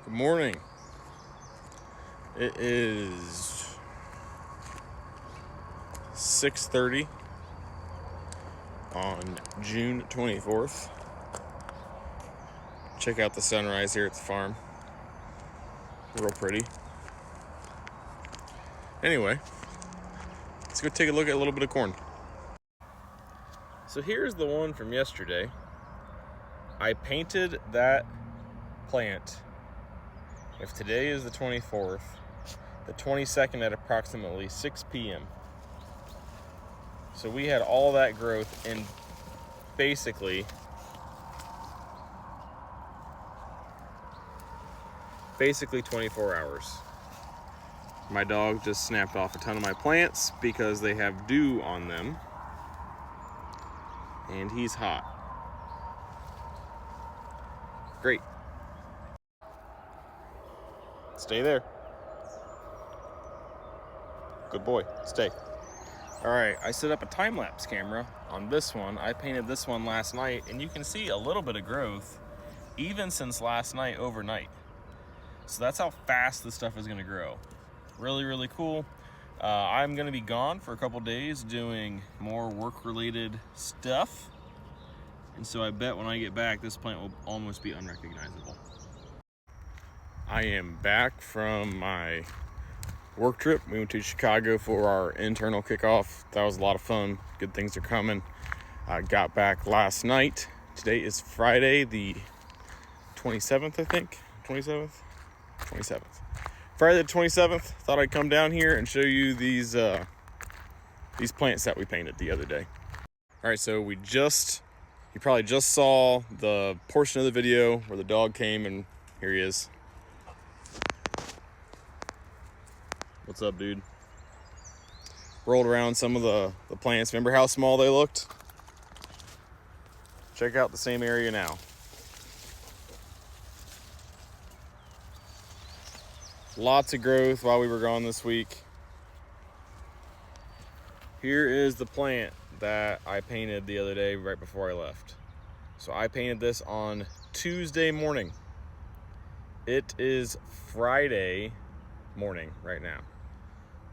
Good morning. It is 6:30 on June 24th. Check out the sunrise here at the farm. Real pretty. Anyway, let's go take a look at a little bit of corn. So here's the one from yesterday. I painted that plant. If today is the 24th, the 22nd at approximately 6 p.m. So we had all that growth in basically 24 hours. My dog just snapped off a ton of my plants because they have dew on them, and he's hot. Great. Stay there. Good boy, stay. All right, I set up a time-lapse camera on this one. I painted this one last night, and you can see a little bit of growth even since last night overnight. So that's how fast this stuff is gonna grow. Really, really cool. I'm gonna be gone for a couple days doing more work-related stuff. And so I bet when I get back, this plant will almost be unrecognizable. I am back from my work trip. We went to Chicago for our internal kickoff. That was a lot of fun. Good things are coming. I got back last night. Today is Friday, the 27th, I think. 27th? 27th. Friday the 27th. Thought I'd come down here and show you these plants that we painted the other day. All right, so you probably just saw the portion of the video where the dog came, and here he is. What's up, dude? Rolled around some of the plants. Remember how small they looked? Check out the same area now. Lots of growth while we were gone this week. Here is the plant that I painted the other day right before I left. So I painted this on Tuesday morning. It is Friday morning right now.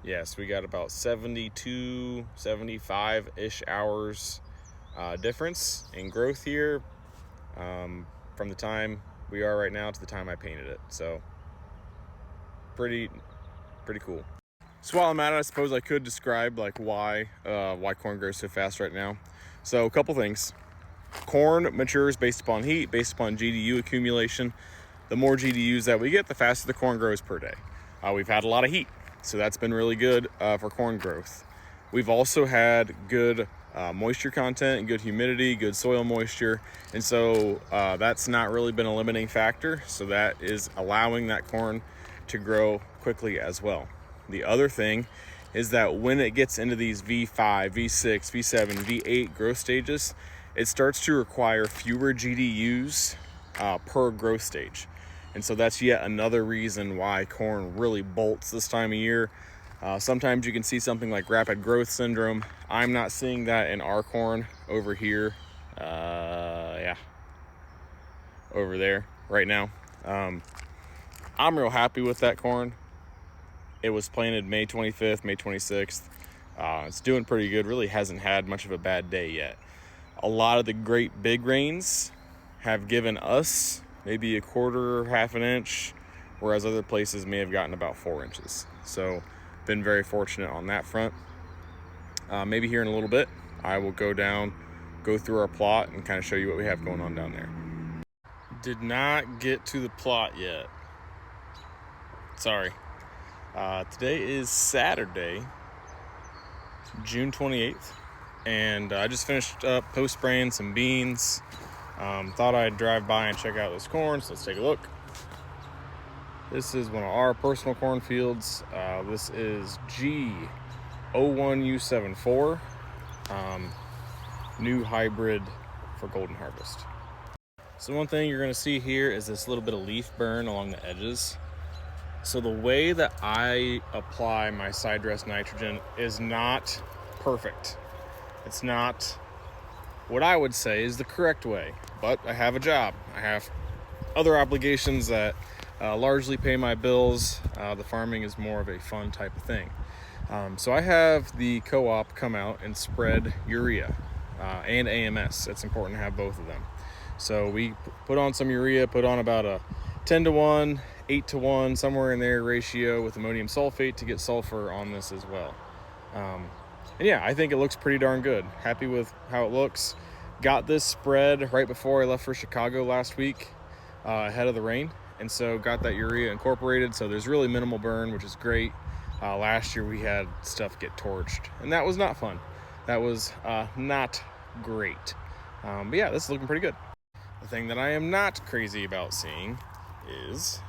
Yes, we got about 72, 75-ish hours difference in growth here from the time we are right now to the time I painted it. So pretty cool. So while I'm at it, I suppose I could describe like why corn grows so fast right now. So a couple things. Corn matures based upon heat, based upon GDU accumulation. The more GDUs that we get, the faster the corn grows per day. We've had a lot of heat, so that's been really good for corn growth. We've also had good moisture content and good humidity, good soil moisture, and so that's not really been a limiting factor. So that is allowing that corn to grow quickly as well. The other thing is that when it gets into these V5, V6, V7, V8 growth stages, it starts to require fewer GDUs per growth stage. And so that's yet another reason why corn really bolts this time of year. Sometimes you can see something like rapid growth syndrome. I'm not seeing that in our corn over here. Over there right now. I'm real happy with that corn. It was planted May 25th, May 26th. It's doing pretty good. Really hasn't had much of a bad day yet. A lot of the great big rains have given us maybe a quarter, half an inch, whereas other places may have gotten about 4 inches. So been very fortunate on that front. Maybe here in a little bit, I will go through our plot and kind of show you what we have going on down there. Did not get to the plot yet. Sorry. Today is Saturday, June 28th, and I just finished up post-spraying some beans. Thought I'd drive by and check out this corn, so let's take a look. This is one of our personal corn fields. This is G01U74, new hybrid for Golden Harvest. So one thing you're gonna see here is this little bit of leaf burn along the edges. So the way that I apply my side dress nitrogen is not perfect. It's not what I would say is the correct way, but I have a job. I have other obligations that largely pay my bills. The farming is more of a fun type of thing. So I have the co-op come out and spread urea and AMS. It's important to have both of them. So we put on some urea, put on about a 10-to-1, 8-to-1, somewhere in there ratio with ammonium sulfate to get sulfur on this as well. And yeah, I think it looks pretty darn good. Happy with how it looks. Got this spread right before I left for Chicago last week, ahead of the rain. And so got that urea incorporated. So there's really minimal burn, which is great. Last year we had stuff get torched, and that was not fun. That was not great. But yeah, this is looking pretty good. The thing that I am not crazy about seeing is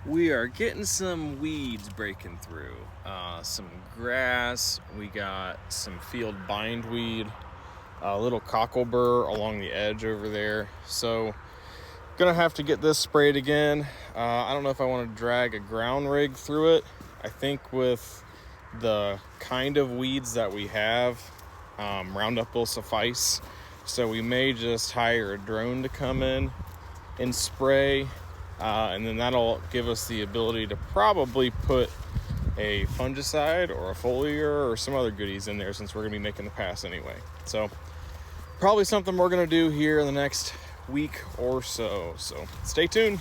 we are getting some weeds breaking through. Some grass, we got some field bindweed, a little cocklebur along the edge over there. So gonna have to get this sprayed again. I don't know if I want to drag a ground rig through it. I think with the kind of weeds that we have, Roundup will suffice. So we may just hire a drone to come in and spray, and then that'll give us the ability to probably put a fungicide or a foliar or some other goodies in there, since we're gonna be making the pass anyway. So probably something we're gonna do here in the next week or so. So stay tuned.